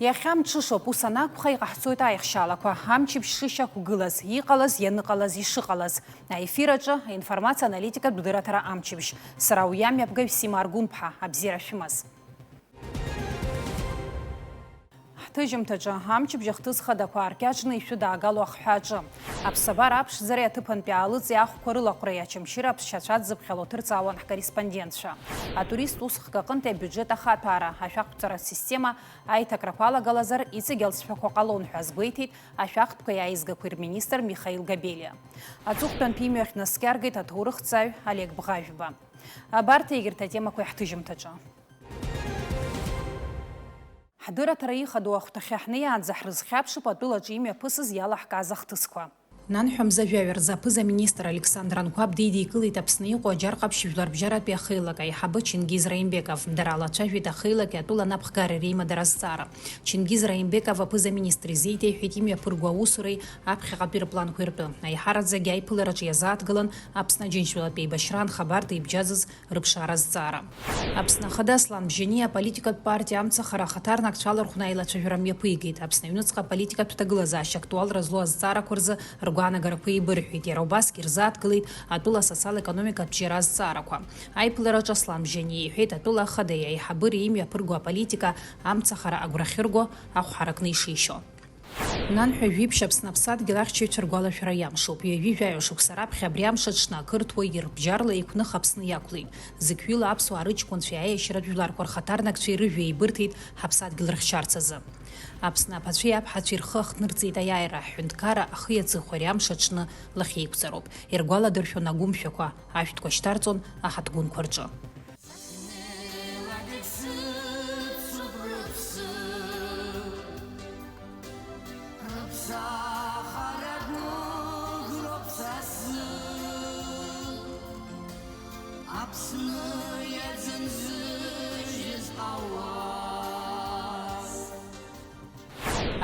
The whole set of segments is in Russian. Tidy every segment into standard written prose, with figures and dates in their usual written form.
Иахьамҽышоуп, ус анакәха иҟаҳҵоит аихшьаалақәа, амчыбжь шышьақәгылаз, иҟалаз, ианыҟалаз, ишыҟалаз. Аефир аҿы аинформациа аналитикатә дырраҭара амчыбжь. Сара уи амҩаԥгаҩ Сима Аргәын-ԥҳа, абзиара шәымаз. Ҳҭыжьымҭаҿы амчыбжь ахҭысхадақәа ааркьаҿны ишәыдаагало ахҳәаҿы. Аԥсабара аԥшӡареи аҭыԥантәи аалыҵи ахәқәа рылаҟәреи ачымчыра аԥсшьацәа дзыԥхьало ҭырҵаауан ҳкорреспондентцәа. Атурист усхк аҟынтәи абиуџьет ахаҭәаара, ашәахтәҵара система аиҭакрақәа алагалазар иҵегь алҵшәақәа ҟалон ҳәа азгәеиҭеит ашәахтәқәа иааизгақәа рминистр Михаил Габелиа. Аҵыхәтәантәи имҩахь наскьаргеит аҭоурыхҭҵааҩ Олег Бӷажәба. Абарҭ егьырҭ атемақәа ҳҭыжьымҭаҿы. Ҳдырраҭара ихадоу ахәҭахьы ҳнеиаанӡа ҳрызхьаԥшып атәылаҿы имҩаԥысыз иалаҳкааз ахҭысқәа. Нанҳәа-Мзажәаҩ рзаԥыз аминистр Александр Анқәаб дидикылеит Аԥсны иҟоу Аџьар-Ҟаԥшь жәларбжьаратәи ахеилак аиҳабы Чингиз Раимбеков. Дара алацәажәеит ахеилаки атәыла напхгареи реимадара азҵаара. Чингиз Раимбеков аԥыз аминистр изеиҭеиҳәеит имҩаԥырго аусуреи аԥхьаҟатәи рпланқәа иртәы. Аиҳараӡагьы аиԥылараҿы иазааҭгылан Аԥсны Аџьынџьтәылатәи еибашьра анхабарҭа ибџьаӡыз рыԥшаара азҵаара. Аԥсны Ахада Аслан Бжьани аполитикатә партиа амцахара ахаҭарнакцәа алархәны аилацәажәара мҩаԥигеит. Аԥсны аҩныҵҟа аполитикатә ҭагылазаашьа актуалра злоу азҵаарақәа рзы ргәаанагарақәа еибырҳәеит. Иара убасгьы ирзааҭгылеит атәыла асоциал-економикатә бжьара азҵаарақәа. Аиԥылараҿы Аслан Бжьани иҳәеит атәыла ахадеи аиҳабыреи имҩаԥырго аполитика амцахара агәрахьырго ахәҳаракны ишишьо. Нанҳәа жәиԥшь Аԥсны Аԥсадгьыл ахьчаҩцәа ргәалашәара иамшуп. Ҩажәи шықәса раԥхьа абри амш аҽны ақырҭуа ирбџьарла еиқәных Аԥсны иақәлеит. Зықьҩыла аԥсуаа рыҷкәынцәеи аиашьаратә жәларқәа рхаҭарнакцәеи рыжәҩа еибырҭеит ҳаԥсадгьыл рыхьчарц азы. Аԥсны аԥацәеи аԥҳацәеи рхы ахҭнырҵеит аиааира, аҳәынҭқарра ахи аҵыхәа ари амш аҽны лахьеиқәҵароуп. Иргәаладыршәон агәымшәақәа, ашәҭқәа шьҭарҵон аҳаҭгәынқәа рҿы.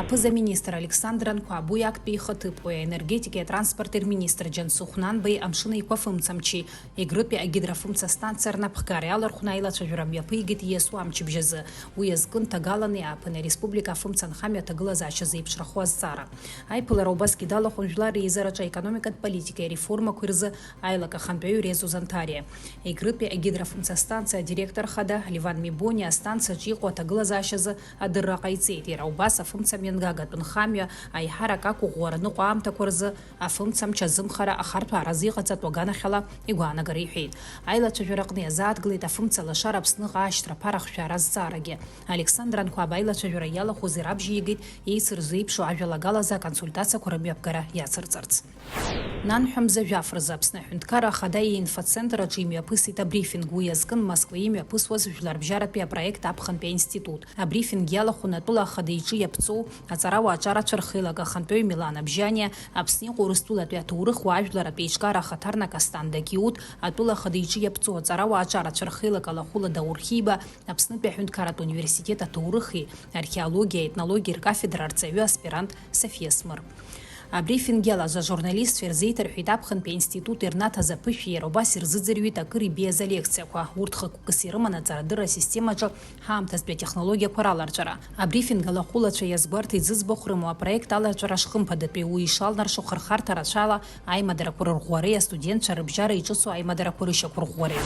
Аԥыз аминистр Александр Анқәаб уи актәи ихаҭыԥуаҩ аенергетикеи атранспорти рминистр Џьансыхә Хәнанбеи амшын еиқәа фымцамчи Егрытәи агидрофымца станциа рнапхгареи алархәны аилацәажәара мҩаԥигеит ииасуа амчыбжь азы. Уи азкын ҭагаланы иааԥын ареспублика афымца анхамҩа аҭагылазаашьа зеиԥшрахо азҵаара. Аиԥылара убасгьы далахәын жәлар реизараҿы аекономикатә политикеи ареформақәа рзы аилак ахантәаҩы Резо Занҭариа. Егрытәи агидрофымца станциа адиректор хада Леван Мибони астанциаҿы иҟоу аҭагылазаашьазы адырра ҟаиҵеит. Иара убас афымца мҩангагатә нхамҩа аиҳарак ақәыӷәӷәара ныҟәа аамҭақәа рзы афымцамч азымхара ахарҭәаараз иҟаҵатәу аганахьала игәаанагара иҳәеит. Аилацәажәараҟны иазааҭгылеит афымца лашара Аԥсныҟа аашьҭра ԥара ахшәара азҵаарагьы. Александр Анқәаб аилацәажәара иалахәыз ирабжьигеит еицырзу еиԥшу ажәалагалазы аконсультациақәа рымҩаԥгара иацырҵарц. Нанҳәа-Мзажәаф рзы Аԥсны аҳәынҭқарра ахада иинфоцентр аҿы имҩаԥысит абрифинг. Уи азкын Москва имҩаԥысуаз жәларбжьаратәи апроект аԥхынтәи аинститут. Абрифинг иалахәын атәыла ахада иҿы иаԥҵоу аҵарауаа аҿарацәа рхеилак ахантәаҩ Милана Бжьаниа, Аԥсны иҟоу Урыстәылатәи аҭоурых уаажәларатәи еиҿкаара ахаҭарнак Астан Дакиут, атәыла ахада иҿы иаԥҵоу аҵарауаа аҿарацәа рхеилак Алахәыла Даур Хиба, Аԥснытәи аҳәынҭқарратә университет аҭоурыхи археологиа етнологиа ркафедра арҵаҩы аспирант Софиа Смыр. Абрифинг иалаз ажурналистцәа ирзеиҭарҳәеит аԥхынтәи аинститут ирнаҭаз аԥышәеи иара убас ирзыӡырҩит акыр ибиаз алекциақәа. Урҭ хықәкыс ирыман аҵарадырра асистемаҿы ҳаамҭазтәи атехнологиақәа раларҵәара. Абрифинг алахәылацәа иазгәарҭеит зыӡбахә рымоу апроект аларҵәара шхымԥадатәи уи ишалнаршо хырхарҭа рацәала аимадарақәа рырӷәӷәареи, астудентцәа рыбжьара иҿыцу аимадарақәа рышьақәырӷәӷәареи.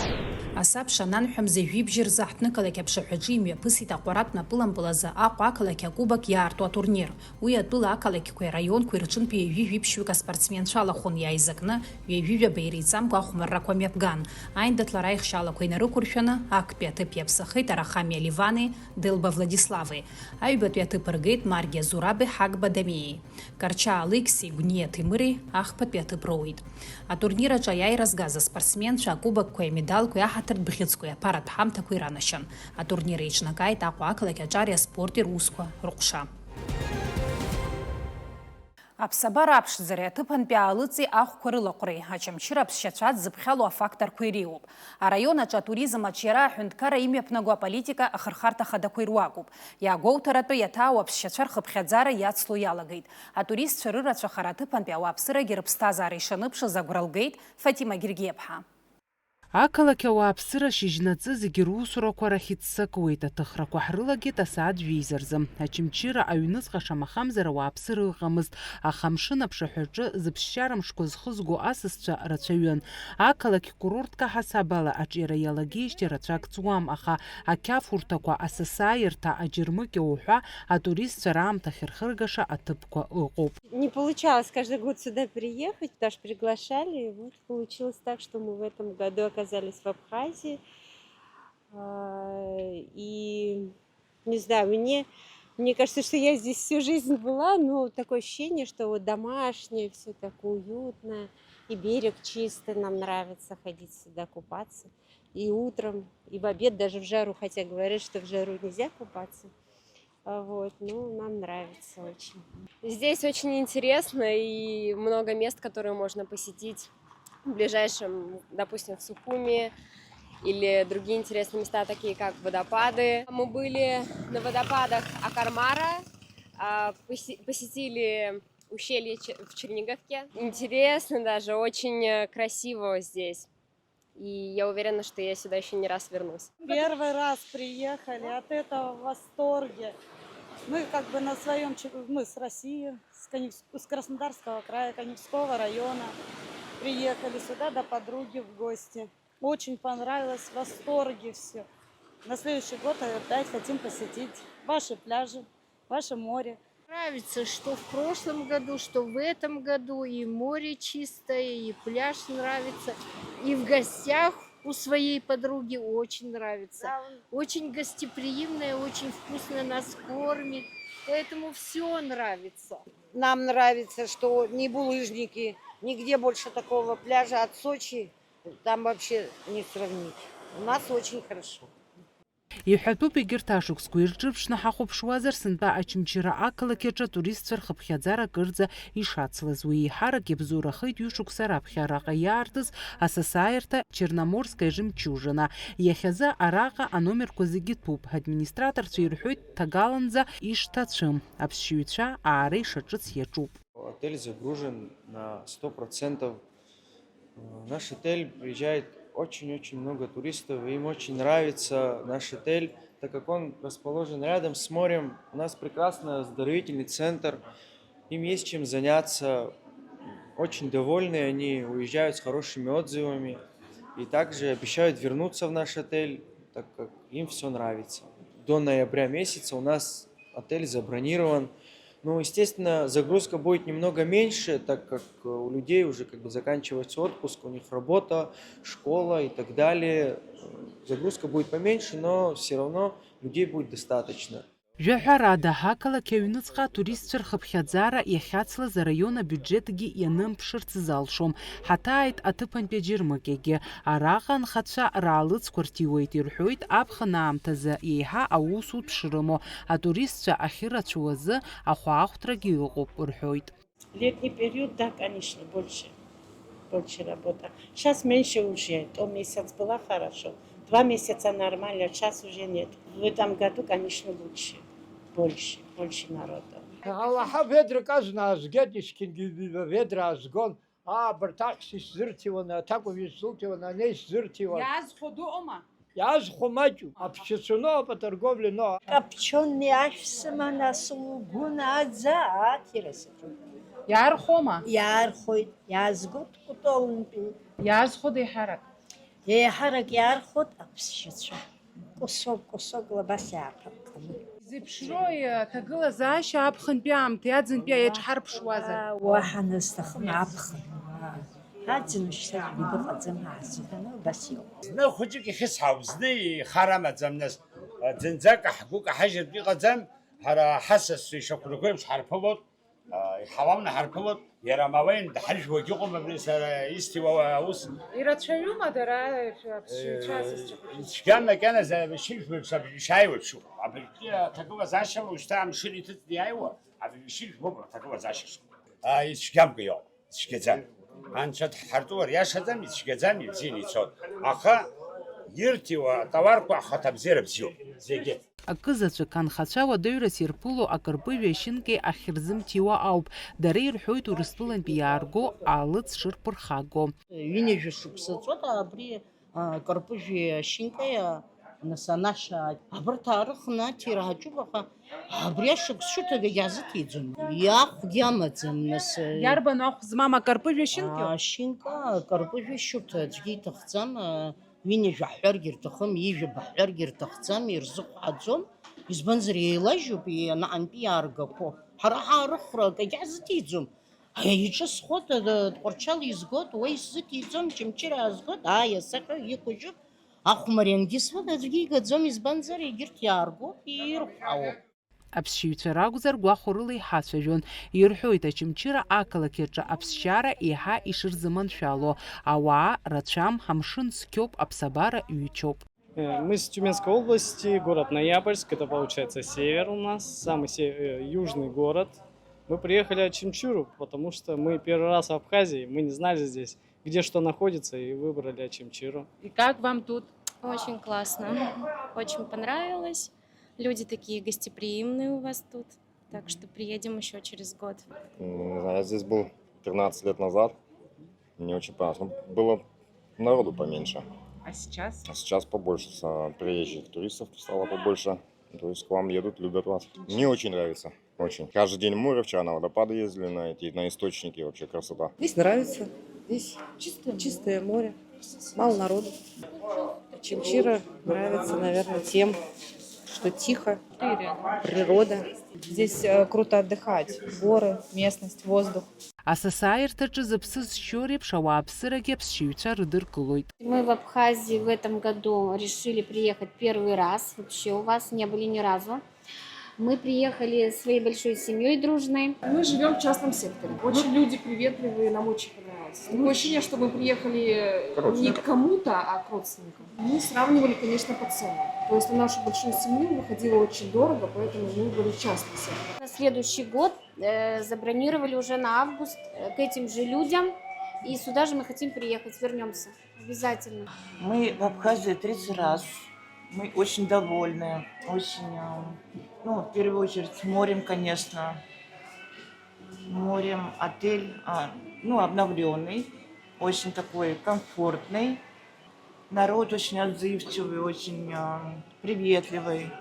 Асабша Нанҳәа-Мзажәи бжьы рзы ҳҭнықалақь аԥшаҳәаҿы имҩаԥысит аҟәаратә напылампыл азы Аҟәа ақалақь акубок иаарту атурнир. Уи атәыла ақалақьқәеи араионқәеи рҿынтәи ҩажәи-жәиԥшьҩык аспортсменцәа алахәын иааизакны ҩажәи-жәаба иреиҵамкәа ахәмаррақәа мҩаԥган. Аиндаҭлара аихшьаалақәа инарықәыршәаны актәи аҭыԥ иаԥсахеит Арахамиа Ливани, Делба Владислави. Аҩбатәи аҭыԥ ргеит Маргиа Зураби, Ҳагба Дамиеи. Карча Алексии, Гәниа Ҭемыри ахԥатәи аҭыԥ роуит. Атурнир аҿы аиааира згаз аспортсменцәа акубокқәеи амедалқәеи аҳаҭыртә бӷьыцқәеи аԥаратә ҳамҭақәа иранашьан. Атурнир еиҿнакааит Аҟәа ақалақь аҿари аспорти русқәа рҟәша. Аԥсабара аԥшӡареи аҭыԥантәи аалыҵи ахәқәа рылаҟәреи ачамчыра аԥсшьацәа дзыԥхьало афакторқәа иреиуоуп. Араион аҿы атуризм аҿиара аҳәынҭқарра имҩаԥнаго аполитика ахырхарҭа ахадақәа ируакуп. Иаагәоуҭаратәы иаҭаау аԥсшьацәа рхыԥхьаӡара иацло иалагеит. Атуристцәа рырацәахара аҭыԥантәи ауааԥсырагьы рыԥсҭазаара ишаныԥшыз агәра лгеит Фатима Гергиеԥҳа. Ақалақь ауааԥсыра шьыжьнаҵы зегьы русурақәа рахь иццакуеит, аҭыхрақәа ҳрылагеит асааҭ жәеиза рзы. Очамчыра аҩныҵҟа шамахамзар ауааԥсыра ыҟамызт, аха амшын аԥшаҳәаҿы зыԥсшьара мшқәа зхызго асасцәа рацәаҩын. Ақалақь курортк аҳасабала аҿиара иалагеижьҭеи рацәак ҵуам, аха ақьафурҭақәа, асасааирҭа, аџьырмыкьа уҳәа атуристцәа раамҭахь ирхыргаша аҭыԥқәа ыҟоуп. Не получалось каждый год сюда приехать, потому что приглашали. И вот получилось так, что мы в этом году оказались в Абхазии. И не знаю, мне кажется, что я здесь всю жизнь была, но такое ощущение, что вот домашнее, все такое уютное, и берег чистый, нам нравится ходить сюда купаться. И утром, и в обед, даже в жару, хотя говорят, что в жару нельзя купаться. Вот, ну, нам нравится очень. Здесь очень интересно и много мест, которые можно посетить в ближайшем, допустим, в Сухуми или другие интересные места, такие как водопады. Мы были на водопадах Акармара, посетили ущелье в Черниговке. Интересно даже, очень красиво здесь. И я уверена, что я сюда еще не раз вернусь. Первый раз приехали, от этого в восторге. Мы как бы на своем, мы с России, с Краснодарского края, Каневского района приехали сюда до подруги в гости. Очень понравилось, в восторге все. На следующий год опять хотим посетить ваши пляжи, ваше море. Нравится, что в прошлом году, что в этом году. И море чистое, и пляж нравится. И в гостях у своей подруги очень нравится. Очень гостеприимная, очень вкусно нас кормит. Поэтому все нравится. Нам нравится, что не булыжники, нигде больше такого пляжа от Сочи. Там вообще не сравнить. У нас очень хорошо. Иҳәатәуп егьырҭ ашықәсқәа ирҿырԥшны ҳахәаԥшуазар, сынтәа Очамчыра ақалақь аҿы атуристцәа рхыԥхьаӡара кырӡа ишацлаз. Уи еиҳарак иабзоурахеит ҩышықәса раԥхьа араҟа иаартыз асасааирҭа Черноморская жемчужина. Иахьазы араҟа аномерқәа зегьы ҭәуп. Администраторцәа ирҳәоит ҭагаланӡа ишҭацәым. Аԥсшьаҩцәа аара ишаҿыц иаҿуп. Отель загружен на 100%. В наш отель приезжает очень-очень много туристов, и им очень нравится наш отель, так как он расположен рядом с морем. У нас прекрасный оздоровительный центр, им есть чем заняться, очень довольны, они уезжают с хорошими отзывами и также обещают вернуться в наш отель, так как им все нравится. До ноября месяца у нас отель забронирован. Ну, естественно, загрузка будет немного меньше, так как у людей уже как бы заканчивается отпуск, у них работа, школа и так далее. Загрузка будет поменьше, но все равно людей будет достаточно. Жәаҳәарада, ақалақь аҩныҵҟа атуристцәа рхыԥхьаӡара иахьацлаз араион абиуџьетгьы ианымԥшырц залшом. Ҳаҭааит аҭыԥантәи аџьырмыкьагьы. Араҟа анхацәа раалыҵқәа рҭиуеит, ирҳәоит аԥхын аамҭазы еиҳа аусутә шрымоу. Атуристцәа ахьырацәоу азы ахәаахәҭрагьы ыҟоуп, рҳәоит. Летний период, да, конечно, больше работа. Сейчас меньше уже. То месяц было хорошо. 2 месяца нормально, сейчас уже нет. В этом году, конечно, лучше. Больше народа. Аллаха ведра казна сгедишкин ведра азгон. Бартаксис зыртивана, такови зултивана, не зыртивана. Яз хомачу. Общественного по торговле, но. Копченый ашсмана сугуна атирас. Иаархома? Иаархоит, иаазгот кутолнпи. Иаазхода иҳарак? Еиҳарак иаархот аԥсшьацәа. Косок лабас иааԥырханы. Зеиԥшроу аҭагылазаашьа аԥхынтәи аамҭа, аӡынтәи иаҿҳарԥшуазар? Уаҳа назҭахым аԥхын. Аӡын шьҭахьгьы дыҟаӡам ҳаазыҳәаны убас иоуп. Зны хәыҷык ихьысҳауп, зны ихар амаӡам нас. Ӡынӡак ҳгәы каҳажьыртә иҟаӡам, ҳара ҳасасцәа ишьақәырӷәӷәа еиԥш ҳарԥылоит, иҳауамны ҳарԥылоит, иара амауеин дҳаржәуагьы ыҟоуп, абри сара исҭиуа аус. Ирацәаҩума дара аԥсшьаҩцәа асасцәақәа? Цәгьа макьаназы шьыжьбаҩцәа ишааиуеиԥш ыҟоуп. Абыржәгьы аҭагылазаашьала уажәшьҭа амшын иҭыҵны иааиуа, абри шьыжьбоуп аҭагылазаашьа шыҟоу. Ицәгьамкәа иоуп, ицәгьаӡам. Анцәа дҳартәуар иашаӡам, ицәгьаӡам, ибзианы ицоит. Аха ирҭиуа атоварқәа ахаҭабзиара бзиоуп, зегьы. Акызаҵәык анхацәа уадаҩрас ирԥыло акырпыжә ашьынкеи ахьырзымҭиуа ауп. Дара ирҳәоит Урыстәылантәи иаарго алыҵ шырԥырхаго. Ҩынҩажәа шықәса ҵуада абри Карпыжи щенкая наша абратарх на тирахачубаха абряшек что-то язытидзум. Я худямацем нас. Ярба нах змама карпыжи щинки. Щенка карпыжи что-то джгитахцам вини жахар гиртахам ежи бахар гиртахцам ирзук адзум избанзри лажу би на анпиаргако. Харахархра язытидзум. А я сейчас ход творчал из год, ой, зытидзум чимчира из год, я сака якужу. Ахмарянгисвада згигадзом избанзари гиртиарго ирхао. Аԥсшьаҩцәа ракәзар гәахәарыла иҳацәажәон, ирҳәоит Очамчыра ақалақь аҿы аԥсшьара еиҳа ишырзаманшәало, ауаа рацәам, ҳамшын цқьоуп, аԥсабара ҩычоуп. Мы с Тюменской области, город Ноябрьск, это получается север у нас, самый южный город. Мы приехали в Очамчуру, потому что мы первый раз в Абхазии, мы не знали здесь, где что находится, и выбрали Очамчуру. И как вам тут? Очень классно, очень понравилось. Люди такие гостеприимные у вас тут, так что приедем еще через год. Не знаю, я здесь был 13 лет назад, мне очень понравилось. Было народу поменьше. А сейчас? А сейчас побольше, приезжих туристов стало побольше. То есть к вам едут, любят вас. Мне очень нравится, очень. Каждый день море, вчера на водопады ездили, на источники, вообще красота. Здесь нравится, здесь чистое море, мало народу. Очамчыра нравится, наверное, тем, что тихо, природа. Здесь круто отдыхать. Горы, местность, воздух. Асасаирҭаҿы зыԥсы зшьо реиԥш ауааԥсырагьы аԥсшьаҩцәа рыдыркылоит. Мы в Абхазии в этом году решили приехать первый раз. Вообще у вас не были ни разу. Мы приехали своей большой семьей дружной. Мы живем в частном секторе. Очень люди приветливые, нам очень понравилось. Такое ощущение, что мы приехали не к кому-то, а к родственникам. Мы сравнивали, конечно, по ценам. То есть на нашу большую семью выходило очень дорого, поэтому мы выбрали частный сектор. На следующий год забронировали уже на август к этим же людям. И сюда же мы хотим приехать, вернемся. Обязательно. Мы в Абхазии 30 раз. Мы очень довольны. Очень, в первую очередь, с морем, конечно. Морем, отель, обновленный. Очень такой комфортный. Народ очень отзывчивый, очень приветливый.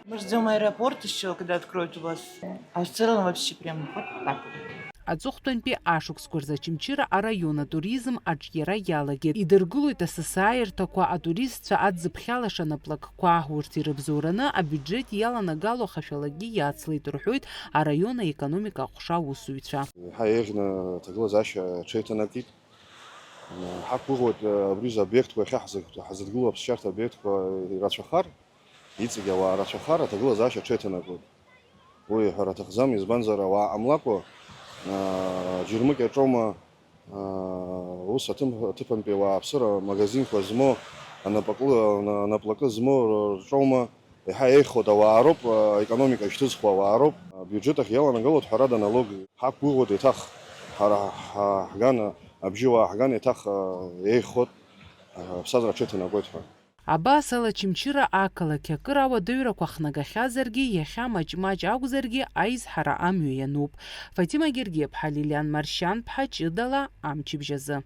Мы ждем аэропорт еще, когда откроют у вас. А в целом вообще прям вот так вот. Аҵыхәтәантәи ашықәсқәа рзы Очамчыра араион атуризм аҿиара иалагеит. Идыргылоит асасааирҭақәа атуристцәа адзыԥхьалаша наплакқәа, урҭ ирыбзоураны абиуџьет иаланагало ахашәалагьы иацлеит, рҳәоит араион аекономика аҟәша аусзуҩцәа. Иаҳа еиӷьны аҭагылазаашьа аҽеиҭанакит. Ҳақәгәыӷуеит абри заобиектқәа иахьа ҳзыдгыло аԥсшьарҭа абиектқәа ирацәахар, иҵегьы ауаа рацәахар аҭагылазаашьа аҽеиҭанакуеит. Уи иҳәара аҭахӡам, избанзар ауаа ҟамлакәа џьырмык иаҿоума ус аҭыԥантәи ауааԥсыра магазинқәа змоу анаплакы змоу рҿоума иаҳа еиӷьхоит ауаа роуп, аекономика ишьҭызхуа ауаа роуп. Абиуџьет ахь иаланагалоит ҳәарада налог. Ҳақәгәыӷуеит еиҭах ҳара ҳган абжьыуаа ҳган еиҭах еиӷьхоит аԥсҭазаара аҽеиҭанакуеит ҳәа. Абас ала Очамчыра ақалақь акыр ауадаҩрақәа хнагахьазаргьы, иахьа маҷ-маҷ акәзаргьы аизҳара амҩа иануп. Фатима Гергиеԥҳа, Лилиан Маршьанԥҳа, Ҷыдала, амчыбжьазы.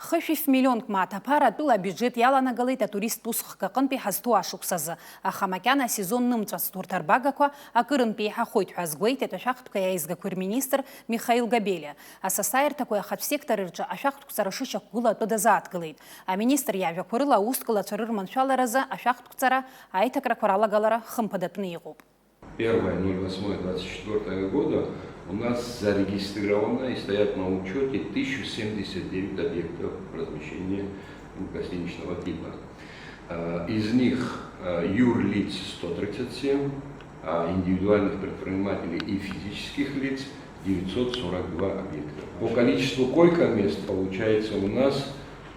Хышәиф миллионк маҭаԥара атәыла абиуџьет иаланагалеит атуристтә усхк аҟынтәи ҳазҭоу ашықәсазы. Аха макьана асезон нымҵәацт урҭ арбагақәа акырынтә еиҳахоит ҳәа азгәеиҭеит ашәахтәқәа аизгақәа рминистр Михаил Габелиа. Асасааирҭақәа ахатә сектор рҿы ашәахтәқәҵара шышьақәгыла атәы дазааҭгылеит. Аминистр иажәақәа рыла аусҭкылацәа рырманшәаларазы ашәахтәқәҵара аиҭакрақәа ралагалара хымԥадатәны иҟоуп. 1.08.24 года у нас зарегистрировано и стоят на учете 1079 объектов размещения гостиничного типа. Из них юрлиц 137, а индивидуальных предпринимателей и физических лиц 942 объекта. По количеству койко-мест получается у нас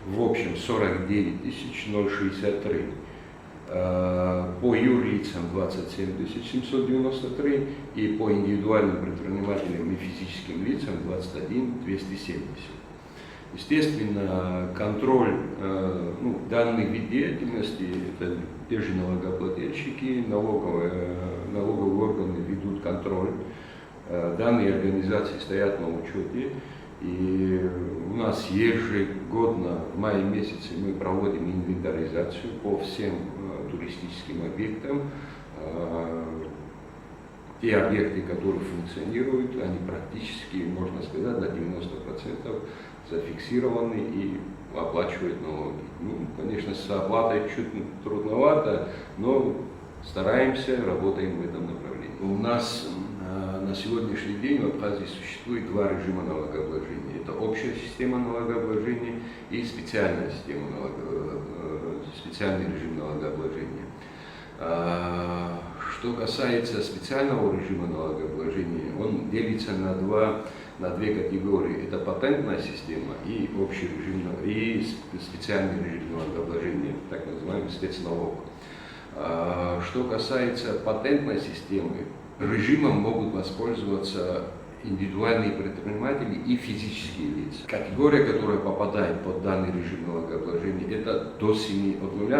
в общем 49 063. По юрлицам 27 793 и по индивидуальным предпринимателям и физическим лицам 21 270. Естественно, контроль данный вид деятельности, это те же налогоплательщики, налоговые органы ведут контроль, данные организации стоят на учете. И у нас ежегодно в мае месяце мы проводим инвентаризацию по всем туристическим объектам. Те объекты, которые функционируют, они практически, можно сказать, на 90% зафиксированы и оплачивают налоги. Ну, конечно, с оплатой чуть трудновато, но стараемся, работаем в этом направлении. У нас на сегодняшний день в Абхазии существует два режима налогообложения. Это общая система налогообложения и специальная система специальный режим налогообложения. Что касается специального режима налогообложения, он делится на две категории. Это патентная система и общий режим, и специальный режим налогообложения, так называемый спецналог. Что касается патентной системы, режимом могут воспользоваться индивидуальные предприниматели и физические лица. Категория, которая попадает под данный режим налогообложения, это от 0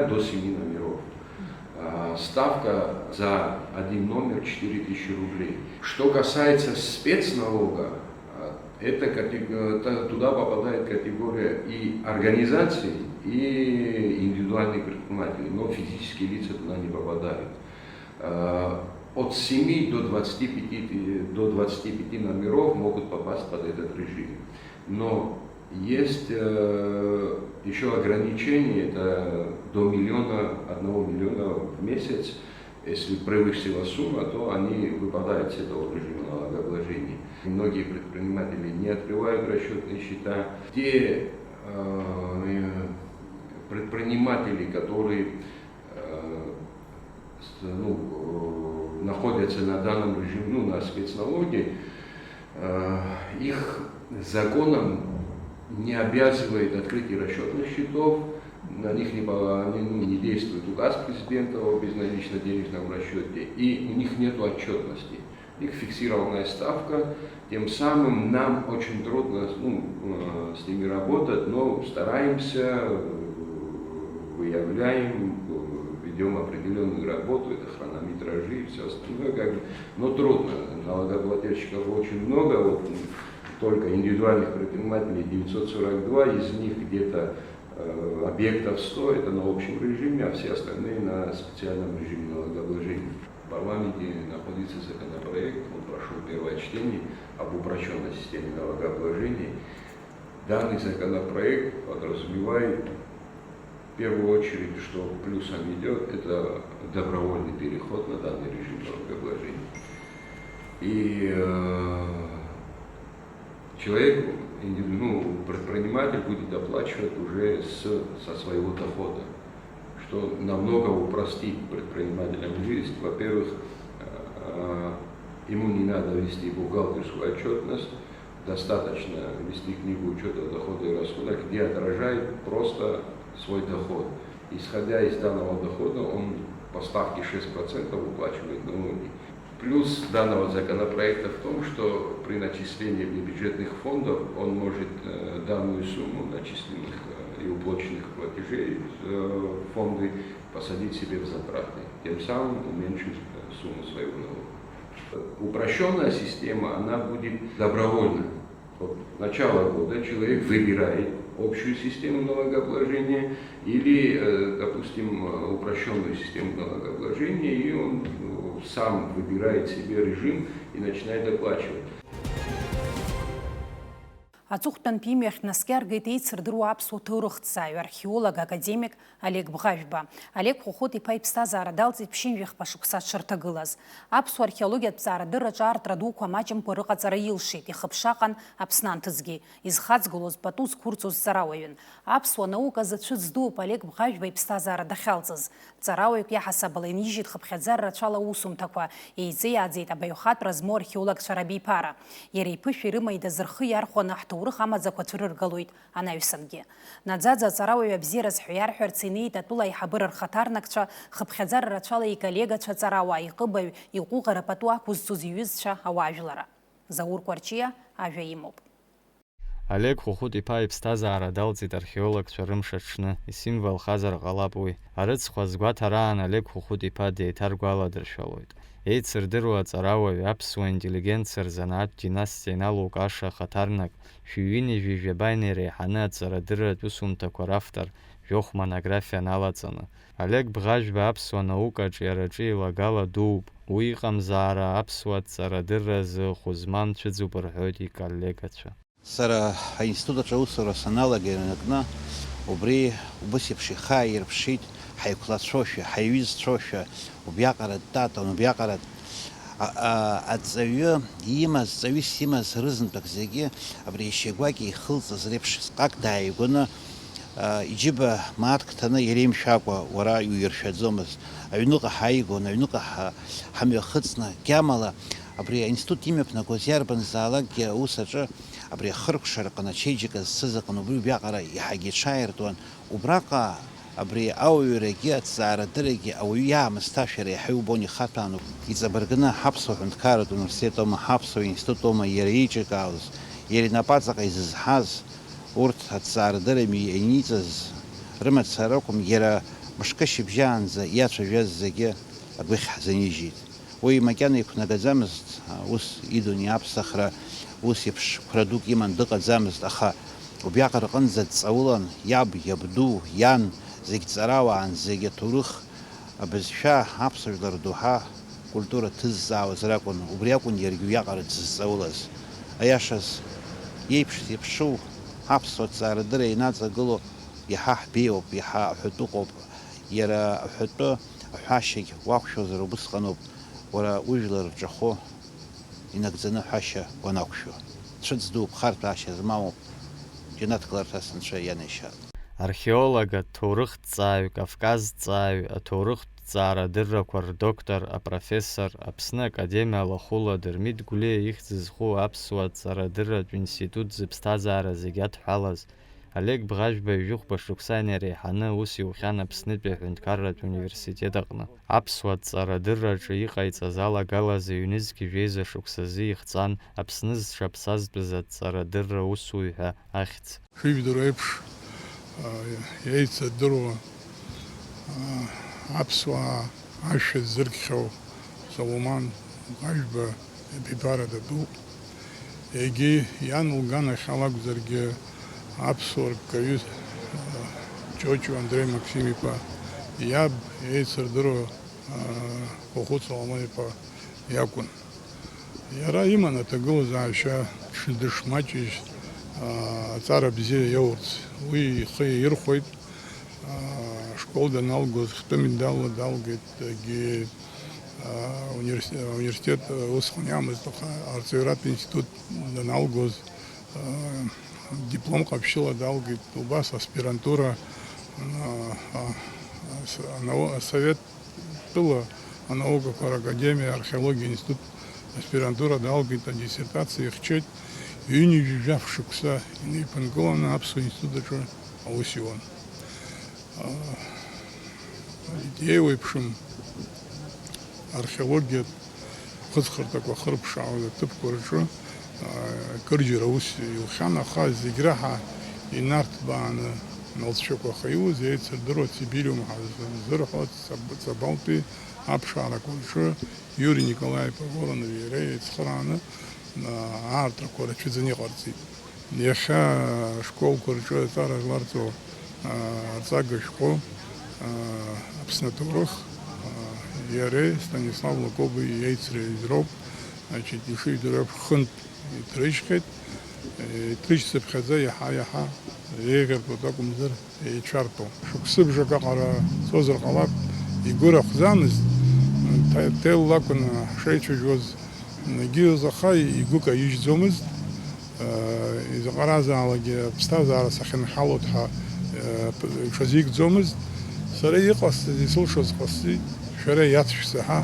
до 7 номеров. Ставка за один номер 4000 рублей. Что касается спецналога, туда попадает категория и организаций, и индивидуальные предприниматели, но физические лица туда не попадают. От 7 до 25 номеров могут попасть под этот режим. Но есть еще ограничение, это до 1 миллиона в месяц. Если превысила сумма, то они выпадают с этого режима налогообложения. Многие предприниматели не открывают расчетные счета. Те предприниматели, которые находятся на данном режиме, на спецналоге, их законом не обязывает открытие расчетных счетов, на них не действует указ президента о безналичном денежном расчете, и у них нет отчетности. У них фиксированная ставка, тем самым нам очень трудно с ними работать, но стараемся, выявляем, ведем определенную работу, это хронометражи и все остальное, но трудно. Налогоплательщиков очень много, только индивидуальных предпринимателей 942, из них где-то объектов 100, это на общем режиме, а все остальные на специальном режиме налогообложения. В парламенте находится законопроект, он прошел первое чтение об упрощенной системе налогообложения. Данный законопроект подразумевает в первую очередь, что плюсом идет, это добровольный переход на данный режим налогообложения. И человек, предприниматель будет оплачивать уже со своего дохода, что намного упростит предпринимателям жизнь. Во-первых, ему не надо вести бухгалтерскую отчетность, достаточно вести книгу учета дохода и расхода, где отражает просто свой доход. Исходя из данного дохода, он по ставке 6% выплачивает налоги. Плюс данного законопроекта в том, что при начислении бюджетных фондов он может данную сумму начисленных и уплаченных платежей в фонды посадить себе в затраты, тем самым уменьшить сумму своего налога. Упрощенная система, она будет добровольна. От начала года человек выбирает общую систему налогообложения или, допустим, упрощенную систему налогообложения, и он сам выбирает себе режим и начинает оплачивать. Ацухтан пимех наскергает эйцердру апсу тырыхцаю археолог академик Олег Бхавьба. Олег хухот и пайпстазара далцы пшинвих пашуксат шартагылаз. Апсу археология пцара дырача артрадуку амачем порыгацара илшит и хыпшақан апснантызги. Изхацгулоз батуз курцуз царауевин. Апсу наука зачуцду Олег Бхавьба и пстазара дахалцыз. Царауек яхасабалын ижит хыпхядзар рачала усум таква. Эйцей адзейт абаюхат размо археолог Шарабей пара. Ерей пыши рыма и дазырхы ярхо нахту урых амадзаква цурыргалуит анаҩсангьы. Наӡаӡа ҵарауаҩ абзиара зҳәо инеит атәыла аиҳабыра рхаҭарнакцәа, хыԥхьаӡара рацәала иколлегацәа ҵарауаа, иҟыбаҩ, иҟәыӷара пату ақәызҵоз иҩызцәа ауаажәлара. Заур Кәарчиа ажәа имоуп. Олег Хухут-иԥа иԥсҭазаара далҵит археологцәа рымш аҽны, исимволхазар ҟалап уи. Арыцхәа згәаҭараан Олег Хухут-иԥа деиҭаргәаладыршәалоит. Еицырдыруа аҵарауаҩ аԥсуа интеллигенциа рзанааҭтә династиа иналукааша ахаҭарнак, шәиҩынҩажәи жәабаҩни реиҳаны аҵарадырратә усумҭақәа равтор жәохә монографиа налаҵаны. Олег Бӷажәба аԥсуа наукаҿы иараҿы еилагала дууп, уи иҟамзаара аԥсуа ҵарадырразы хәы-змам цәыӡуп рҳәоит иколлегацәа. Сара аинститут аҿы аусура саналага ианакны, убри убыс еиԥш ихааирԥшит, ҳаиқәлацәошәа, ҳаиҩызцәошәа, убриаҟара дтатан, убриаҟара аҵаҩы имаз, ҵаҩыс имаз рызынтәык зегьы абри ишьагәакьа ихылҵыз реиԥш сҟак дааигәаны иџьыба мааҭк ҭаны иреимшәакәа уара иуиршәаӡомызт. Аҩныҟа ҳааигон, аҩныҟа ҳамҩахыҵны, гьамала абри аинститут имҩаԥнагоз иарбанзаалакгьы аус аҿы абри ахыркәшараҟны ачеиџьыка зцыз аҟны убриаҟара иаҳагьы иҽааиртуан. Убраҟа абри ауаҩрагьы аҭҵаарадыррагьы ауаҩы иаамысҭашәара иаҳа иубон ихаҭәаан. Иҵабыргны ҳаԥсуа ҳәынҭқарратә университет аума, ҳаԥсуа институт аума иара иеиҿикаауаз, иара инапаҵаҟа изызҳаз урҭ аҭҵаарадыррами ианиҵаз рымацара акәым, иара мышкы шьыбжьаанӡа иацәажәаз зегьы агәыхь ҳзанижьит. Уи макьана иқәнагаӡамызт, ус идун иаԥсахра, ус еиԥш қәра дук иман дыҟаӡамызт, аха убриаҟара аҟынӡа дҵаулан иаб, иабду, иан, зегь ҵарауаан, зегь аҭоурых абызшәа аԥсуа жәлар доуҳа культура ҭыззаауаз ракәын, убри акәын иаргьы уиаҟара дзызҵаулаз. Аиашаз иеиԥш зеиԥшу аԥсуа ҭҵаарадырра инаҵагыло иаҳа ҳбеиоуп, иаҳа аҳәатәыҟоуп. Иара аҳәатәы аҳәашьагь уақәшәозар убысҟаноуп, уара ужәлар рҿахәы инагӡаны ҳәашьа уанақәшәо. Цәыӡ дууп, хартәаашьа змамоуп, џьанаҭ кларҭас Анцәа ианишьап. Археолог, аҭоурыхҭҵааҩ, кавказҭҵааҩ, аҭоурыхтә-ҭҵаарадыррақәа рдоктор, апрофессор, Аԥсны академиа алахәыла Дырмит Гәлиа ихьӡ зху аԥсуа ҵарадырратә институт зыԥсҭазаара зегьы адҳәалаз, Олег Бӷажәба ҩ-ӷба шықәса инареиҳаны ус иухьан Аԥснытәи аҳәынҭқарратә университет аҟны. Аԥсуа ҵарадырраҿы иҟаиҵаз алагалазы ҩ-нызқь жәеиза шықәсазы ихҵан Аԥсны зҽаԥсазтәыз аҵарадырра усуҩ ҳәа ахьӡ. Шижәдыруа еиԥш иеицырдыруа аԥсуаа ашәа ззыркхьоу Соломон Бӷажәба епиԥарада дууп. Егьи иан лганахь алакәзаргьы аԥсуа ркаҩы Ҷоҷу Андреи Максим-иԥа, иаб иеицырдыруа Хухут Соломон-иԥа иакәын. Иара иман аҭагылазаашьа дышмаҷыжь аҵара бзиа иаурц. Уи ихы иаирхәеит, школ даналгоз хтәы медалла далгеит, университет усҟан иамазт, аха арҵаҩратә институт даналгоз диплом ҟаԥшьыла далгеит, убас аспирантура Советтәыла анаукақәа ракадемиа археологиа институт аспирантура далгеит, адиссертациа ихьчеит, ҩынҩажәи жәаф шықәса инеиԥынкыланы аԥсуа институт аҿы аус иуан. Еиуеиԥшым археологиатә хыҵхырҭақәа хырԥшаауаз аҭыԥқәа рҿы кырџьара ус иухьан, аха зегь раҳа инарҭбааны налҵшәақәаха иуаз еицырдыруа Сибириум ҳазырҳәо Ҵабалтәи аԥшаарақәа рҿы Иури Николаи-иԥа Воронови иареи еицхырааны аартрақәа рацәаӡаны иҟарҵеит. Иахьа ашколқәа рҿы аҵара зларҵо арҵага шәҟәы Аԥсны аҭоурых иареи Станислав Лакоби иеицреи роуп. Ишижәдыруа еиԥш хынтә иҭрыжьхьеит, иҭрыжьцыԥхьаӡа иаҳа-иаҳа еиӷьыртәуа акәымзар еицәартәо. Шықәсыбжак аҟара цозар ҟалап, игәы рахәӡамызт, ҭел акәын ҳшеицәажәоз нагьыҩыз, аха игәы каижьӡомызт. Изаҟаразаалагьы аԥсҭазаара сахьынҳалоит ҳәа иҽазикӡомызт. Сара иҟасҵаз, исылшоз ҟасҵеит, шәара иацшәсаҳа,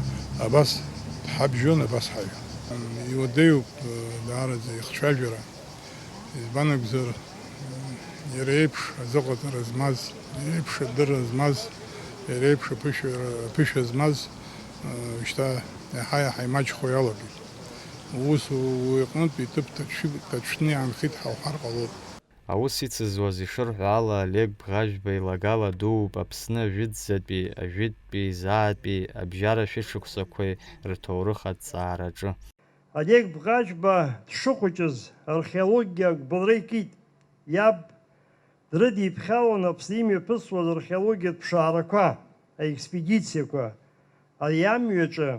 абас дҳабжьон, абас ҳаҩ. Иуадаҩуп даараӡа ихцәажәара. Избан акәзар, иара еиԥш азыҟаҵара змаз, иара еиԥш адырра змаз, иара еиԥш аԥышәа змаз шьҭа иаҳа-иаҳа имаҷхо иалагеит. ус уиҟнытә иҭыԥ ҭацәны иаанхеит ҳауҳар ҟалоит. Аус ицызуаз ишырҳәо ала Олег Бӷажәба илагала дууп Аԥсны ажәытәӡатәи, ажәытәтәи, заатәи абжьара шәышықәсақәеи рҭоурых аҭҵаараҿы. Олег Бӷажәба дшыхәыҷыз археологиак былра икит. Иаб дрыдиԥхьалон Аԥсны имҩаԥысуаз археологиатә ԥшаарақәа, аекспедициақәа. Ари амҩаҿы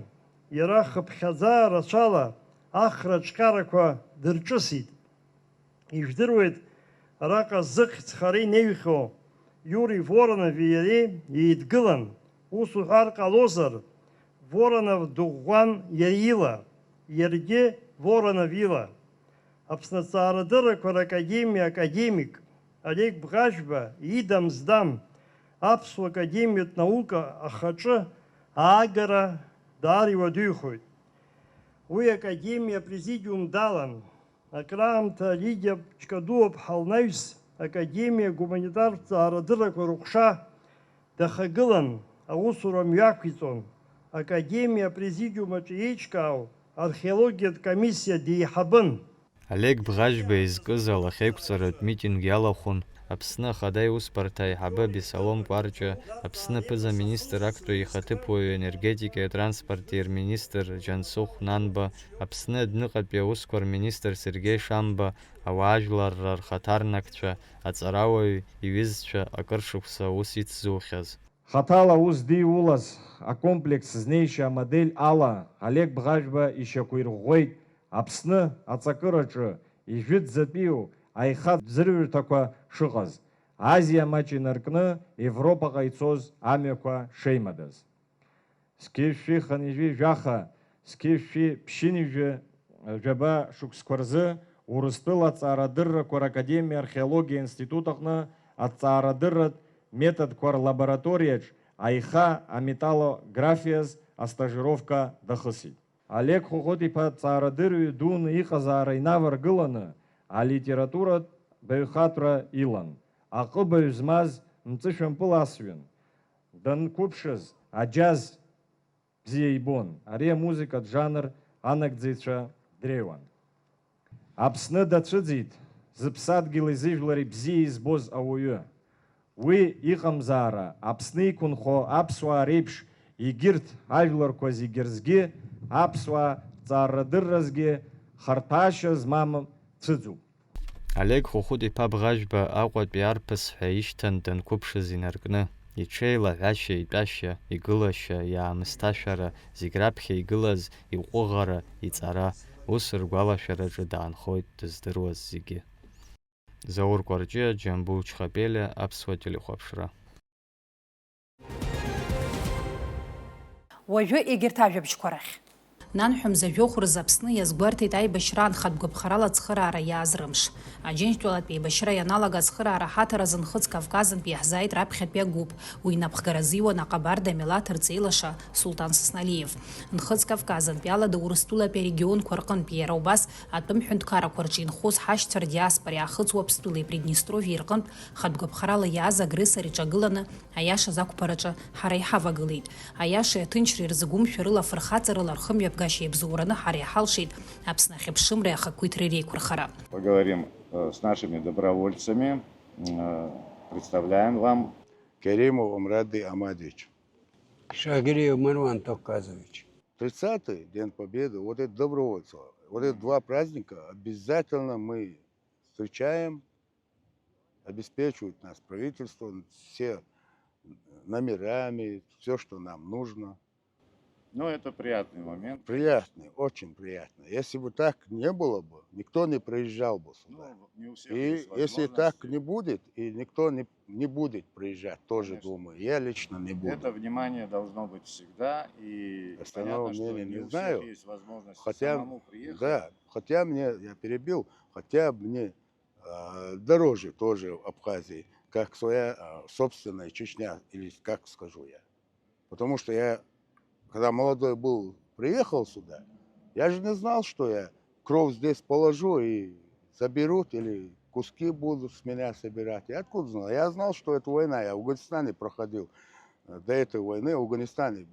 иара хыԥхьаӡа рацәала ахра ҿҟьарақәа дырҿысит. Ижәдыруеит араҟа зыхьӡ хара инеиҩхьо Иури Воронови иареи еидгылан. Ус уҳәар ҟалозар, Воронов дыӷәӷәан иара ила, иаргьы Воронов ила. Аԥсны Аҵаарадыррақәа Ракадемиа академик Олег Бӷажәба идам-здам Аԥсуа академиатә наука ахаҿы аагара даара иуадаҩхоит. Уи академиа апрезидиум далан. Акраамҭа Лидиа Ԥшькадуа-ԥҳа лнаҩс академиа гуманитартә ҵаарадыррақәа рыҟәша дахагылан аусура мҩақәиҵон. Академиа апрезидиумаҿы еиҿкаау археологиатә комиссиа деиҳабын. Олег Бӷажәба изкыз алахьеиқәҵаратә митинг иалахәын Аԥсны Ахада Аиусбарҭа аиҳабы Бесалом Кәарҷа, Аԥсны аԥыза-министр актәи ихаҭыԥуаҩ енергетикеи атранспорти рминистр Џьансыхә Нанба, Аԥсны адәныҟатәи аусқәа рминистр Сергеи Шамба, ауаажәларра рхаҭарнакцәа, аҵарауаҩ иҩызцәа акыр шықәса аус ицзухьаз. Хаҭала аус диулаз акомплекс знеишьа амодель ала Олег Бӷажәба ишьақәирӷәӷәеит Аԥсны аҵакыраҿы ижәытәӡатәиу аихатә ӡырҩырҭақәа шыҟаз, Азиа маҷ инаркны Европаҟа ицоз амҩақәа шеимадаз. Сқьышәшәи ханижәи жәаха, сқьышәшәи ԥшьынижәы жәаба шықәсқәа рзы Урыстәыла аҵаарадыррақәа ракадемиа археологиа институт аҟны аҵаарадырратә методқәа рлабораториаҿ аиха аметаллографиаз астажировка дахысит. Олег Хәыхәыт-иԥа ҵаарадырҩы дуны иҟазаара инаваргыланы алитературатә баҩхатәра илан. Аҟыбаҩ змаз мҵышәампыл-асҩын. Данқәыԥшыз аџьаз бзиа ибон. Ари амузикатә жанр анагӡаҩцәа дреиуан. Аԥсны дацәыӡит зыԥсадгьыли зыжәлари бзиа избоз ауаҩы. Уи иҟамзаара Аԥсны иқәынхо аԥсуаа реиԥш егьырҭ ажәларқәа зегьы рзгьы аԥсуаа ҵаарадырразгьы харҭәаашьа змам цәыӡуп. Олег Хәыхәыт-иԥа Бӷажәба Аҟәатәи арԥыс ҳәа ишьҭан данқәыԥшыз инаркны, иҽеилаҳәашьа, итәашьа, игылашьа, иаамысҭашәара, зегь раԥхьа игылаз иҟәыӷара, иҵара, ус ргәалашәараҿы даанхоит дыздыруаз зегьы. Заур Кәарҷиа, Џьамбул Чхапелиа, Аԥсуа телехәаԥшра. Уажәы егьырҭ ажәабжьқәа рахь. Нанҳәа мзажәохәраз Аԥсны иазгәарҭеит аибашьра анхатә гәаԥхарала ацхыраара иааз рымш. Аџьынџьтәылатә еибашьра ианалага ацхыраара ҳаҭаразы Нхыҵ Кавказынтә иаҳзааит раԥхьатәи агәыԥ. Уи инапхгара зиуан аҟабарда амилаҭ рҵеилаша Султан Сасналиев. Нхыҵ Кавказынтә алада Урыстәылатәи арегионқәа рҟынтә иара убас атәым ҳәынҭқарақәа рҿы инхоз ҳашьцәа рдиаспора иаахыҵуа Аԥстәылеи Приднестровиеи рҟынтә хатә гәаԥхарала иааз агрессор иҿагыланы аиашаз ақәԥараҿы ҳара иҳавагылеит. Аиашеи аҭынчреи рзыгәымшәа рыла фырхаҵарыла рхымҩаԥгашьа иабзоураны ҳара иҳалшеит Аԥсны ахьыԥшымреи ахақәиҭреи реиқәырхара. Поговорим с нашими добровольцами. Представляем вам Керимов Умрады Амадович. Шагириев Марван Токазович. 30-й День Победы, вот это добровольцы. Вот эти два праздника обязательно мы встречаем, обеспечивают нас правительство, все номерами, все, что нам нужно. Ну, это приятный момент. Приятный, очень приятный. Если бы так не было бы, никто не приезжал бы сюда. Не у всех И если так не будет, и никто не будет приезжать, тоже Конечно. думаю. Я лично не буду. Это внимание должно быть всегда. И Остального понятно, что мнения не не у знаю. всех есть возможность Хотя, самому приехать. да, хотя мне, я перебил, хотя мне дороже тоже Абхазии, как своя собственная Чечня, или как скажу я. Потому что я, когда молодой был, приехал сюда, я же не знал, что я кровь здесь положу и заберут, или куски будут с меня собирать. Я откуда знал? Я знал, что это война. Я в Афганистане проходил до этой войны в Афганистане.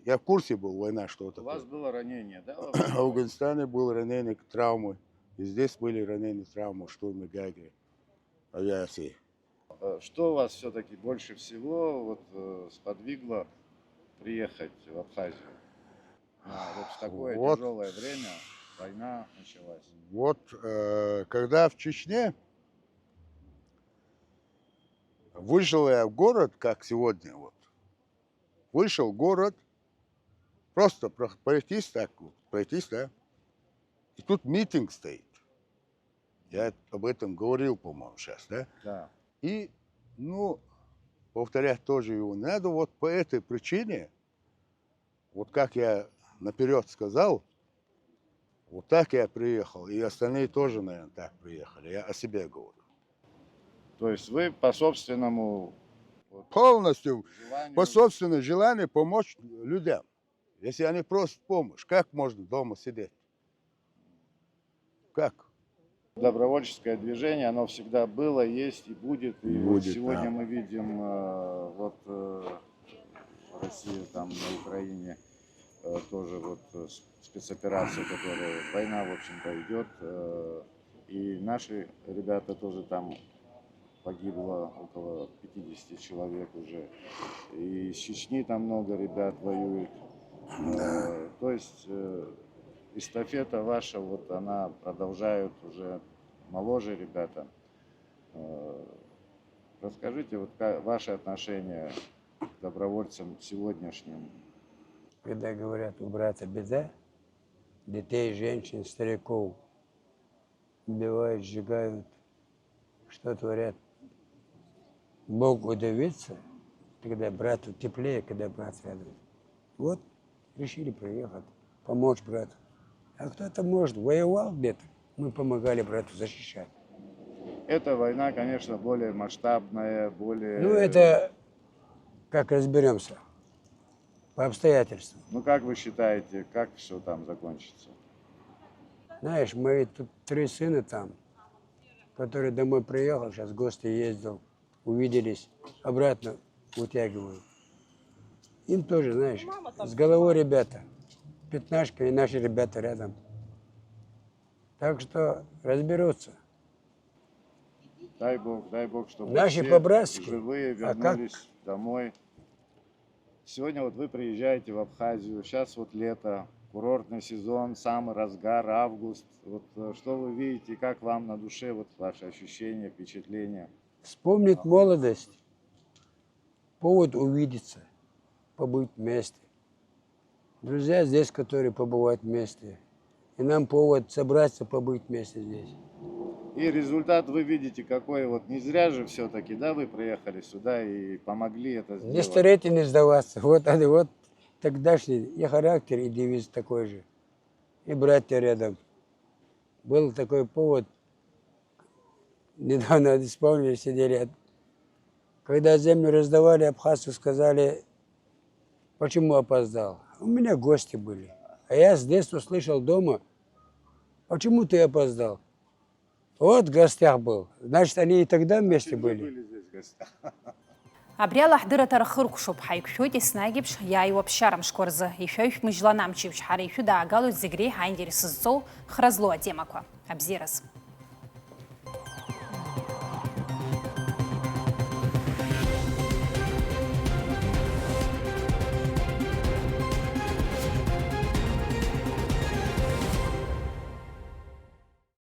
Я в курсе был, война, что У такое. вас было ранение, да? В Афганистане было ранение, травмы. И здесь были ранения, травмы, штурмы Гагри, авиации. Что вас все-таки больше всего вот сподвигло приехать в Абхазию? Вот в такое Вот. тяжелое время война началась. Вот когда в Чечне вышел я в город, как сегодня, вот, вышел в город, просто пройтись так, вот, пройтись, да, и тут митинг стоит. Я об этом говорил, по-моему, сейчас, да? Да. И, ну, повторять тоже его надо, вот по этой причине, вот как я наперед сказал, вот так я приехал, и остальные тоже, наверное, так приехали, я о себе говорю. То есть вы по собственному Полностью, желанию... по собственному желанию помочь людям. Если они просят помощь, как можно дома сидеть? Как? Добровольческое движение, оно всегда было, есть и будет. И вот Будет, сегодня да. мы видим в России, там на Украине тоже вот спецоперация, которая, война, в общем-то, идет. И наши ребята тоже там погибло около 50 человек уже. И из Чечни там много ребят воюет. То есть эстафета ваша, вот она продолжает уже моложе ребята. Расскажите, вот ваше отношение к добровольцам сегодняшним. Когда говорят убрать беда, детей, женщин, стариков убивают, сжигают, что творят. Бог удивится, когда брату теплее, когда брат рядом. Вот решили приехать, помочь брату. А кто-то, может, воевал где-то, мы помогали брату защищать. Эта война, конечно, более масштабная, более... Ну, это как разберемся, по обстоятельствам. Ну, как вы считаете, как все там закончится? Знаешь, мои тут 3 сына там, который домой приехал, сейчас в гости ездил, увиделись, обратно утягивают. Им тоже, знаешь, с головой ребята, пятнашка и наши ребята рядом. Так что разберутся. Дай Бог, чтобы Наши все по-братски. живые А как? вернулись домой. Сегодня вот вы приезжаете в Абхазию, сейчас вот лето, курортный сезон, самый разгар, август. Вот что вы видите, как вам на душе, вот ваши ощущения, впечатления? Вспомнить молодость, повод увидеться, побыть вместе. Друзья здесь, которые побывают вместе. И нам повод собраться, побыть вместе здесь. И результат вы видите какой, вот не зря же все-таки, да, вы приехали сюда и помогли это сделать. Не стареть и не сдаваться. Вот тогдашний и характер, и девиз такой же. И братья рядом. Был такой повод, недавно вспомнили, сидели, когда землю раздавали, абхазцы сказали, почему опоздал. У меня гости были. А я с детства слышал дома, почему ты опоздал? Вот в гостях был. Значит, они и тогда вместе были. Абриала ҳдыра тарахыр шуп ҳайкшоит снагибш яй вапшарам шкорзы ишәйш мыжланам чипш ҳаришу да агалу зигри хайндер сызцоу хразло темаква абзирас.